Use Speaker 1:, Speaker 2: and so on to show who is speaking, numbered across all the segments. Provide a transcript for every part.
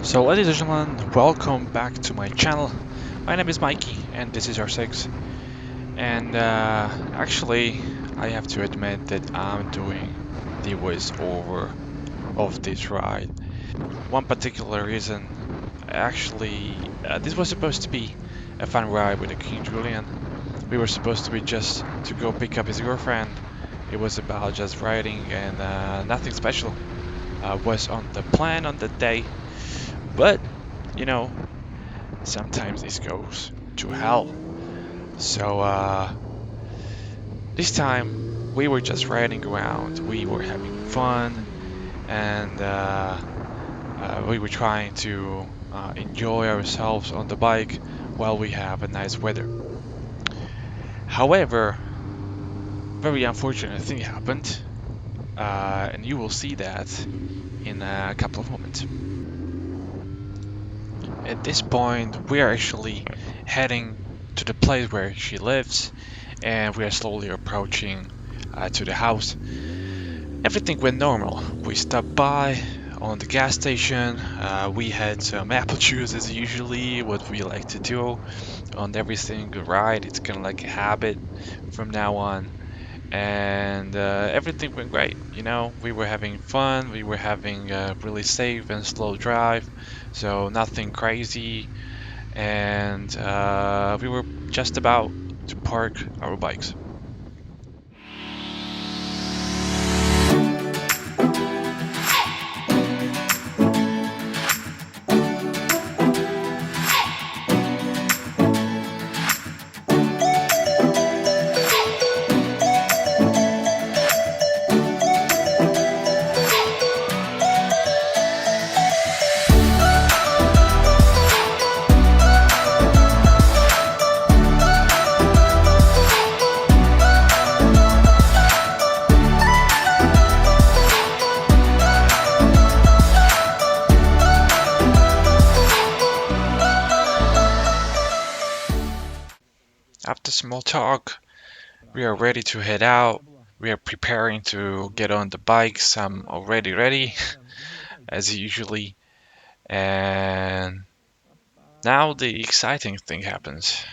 Speaker 1: So ladies and gentlemen, welcome back to my channel. My name is Mikey and this is R6. And actually, I have to admit that I'm doing the voiceover of this ride. One particular reason, actually, this was supposed to be a fun ride with the King Julian. We were supposed to be just to go pick up his girlfriend. It was about just riding and nothing special was on the plan on that day. But, you know, sometimes this goes to hell. So this time we were just riding around, we were having fun, and we were trying to enjoy ourselves on the bike while we have a nice weather. However, very unfortunate thing happened, and you will see that in a couple of moments. At this point, we are actually heading to the place where she lives, and we are slowly approaching to the house. Everything went normal. We stopped by on the gas station. We had some apple juice as usually, what we like to do on every single ride. It's kind of like a habit from now on. And everything went great. You know, we were having fun. We were having a really safe and slow drive. So nothing crazy. And we were just about to park our bikes. After small talk, we are ready to head out. We are preparing to get on the bikes. I'm already ready, as usually. And now the exciting thing happens.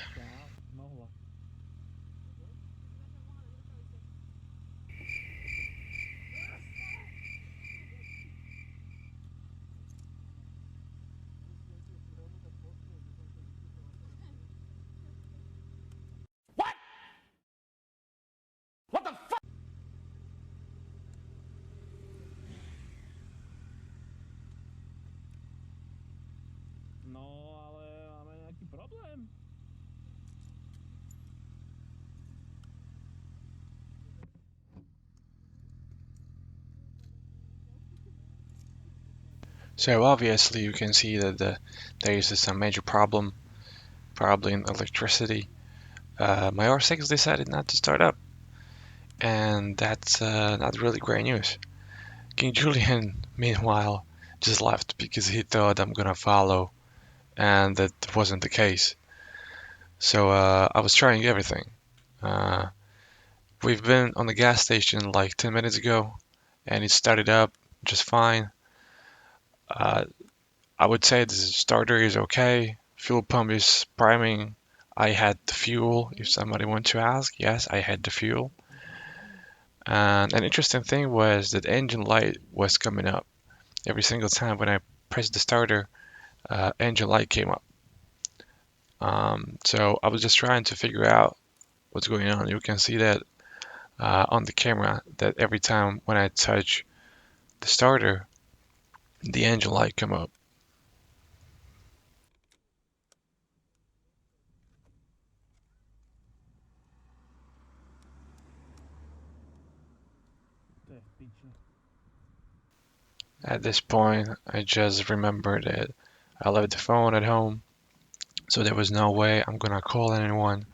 Speaker 2: No, ale máme nějaký problém.
Speaker 1: So obviously you can see that there is some major problem, probably in electricity. My R6 decided not to start up, and that's not really great news. King Julian, meanwhile, just left because he thought I'm gonna follow, and that wasn't the case. So I was trying everything. Uh, we've been on the gas station like 10 minutes ago, and it started up just fine. Uh, I would say the starter is okay. Fuel pump is priming. I had the fuel, if somebody wants to ask. Yes, I had the fuel. And an interesting thing was that engine light was coming up. Every single time when I pressed the starter, engine light came up. So I was just trying to figure out what's going on. You can see that on the camera that every time when I touch the starter, the engine light come up.
Speaker 2: To je v piči.
Speaker 1: At this point, I just remembered that I left the phone at home, so there was no way I'm gonna call anyone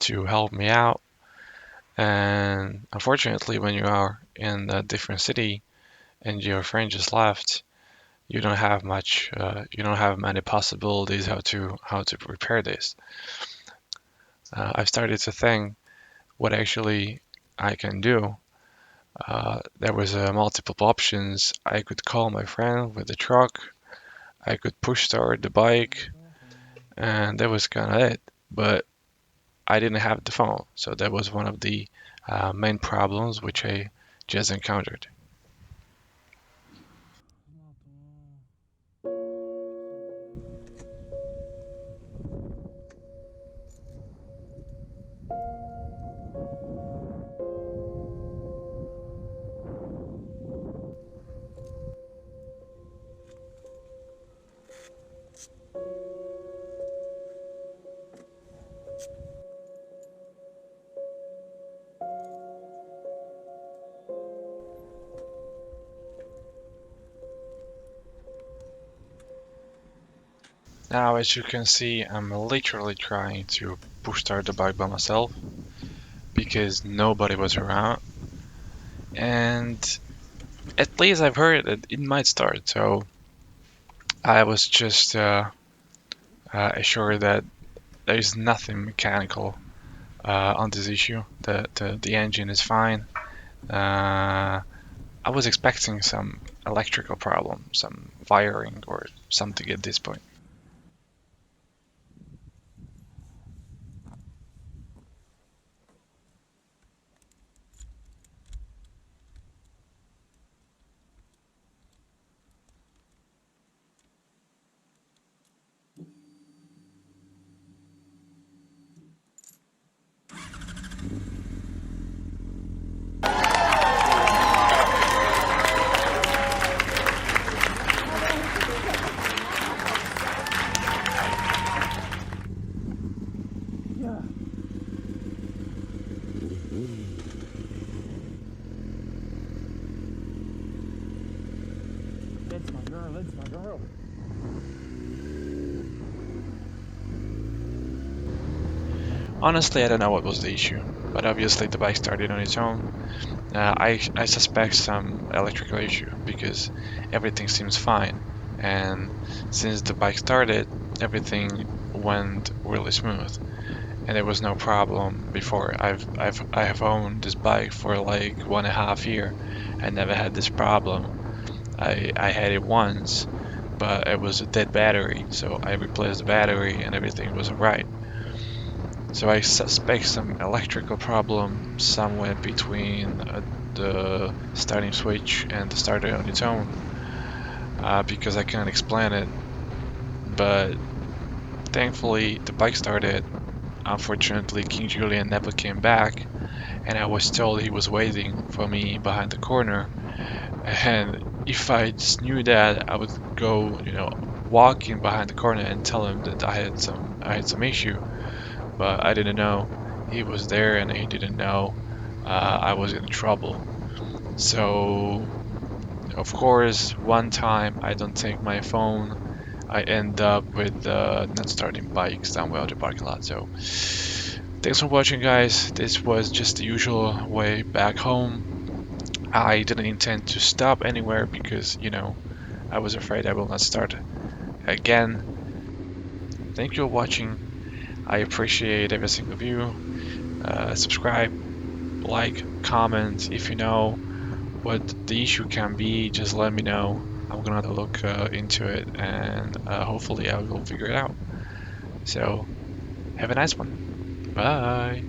Speaker 1: to help me out. And unfortunately, when you are in a different city and your friend just left, you don't have much, you don't have many possibilities how to repair this. I've started to think what actually I can do. There was multiple options. I could call my friend with the truck. I could push start the bike, and that was kind of it. But I didn't have the phone, so that was one of the main problems which I just encountered. Now, as you can see, I'm literally trying to push start the bike by myself because nobody was around, and at least I've heard that it might start. So I was just assured that there is nothing mechanical on this issue. The engine is fine. I was expecting some electrical problem, some wiring or something at this point.
Speaker 2: Yeah. That's my girl, that's my girl.
Speaker 1: Honestly, I don't know what was the issue, but obviously the bike started on its own. I suspect some electrical issue because everything seems fine, and since the bike started, everything went really smooth, and there was no problem before. I have owned this bike for like 1.5 years. I never had this problem. I had it once, but it was a dead battery, so I replaced the battery and everything was alright. So I suspect some electrical problem somewhere between the starting switch and the starter on its own, because I can't explain it. But thankfully, the bike started. Unfortunately, King Julian never came back, and I was told he was waiting for me behind the corner. And if I just knew that, I would go, walking behind the corner and tell him that I had some issue. But I didn't know he was there, and he didn't know I was in trouble. So, of course, one time I don't take my phone, I end up with not starting bike somewhere in the parking lot. So, thanks for watching, guys. This was just the usual way back home. I didn't intend to stop anywhere because, I was afraid I will not start again. Thank you for watching. I appreciate every single view. Subscribe, like, comment. If you know what the issue can be, just let me know. I'm gonna look into it, and hopefully I will figure it out. So, have a nice one. Bye.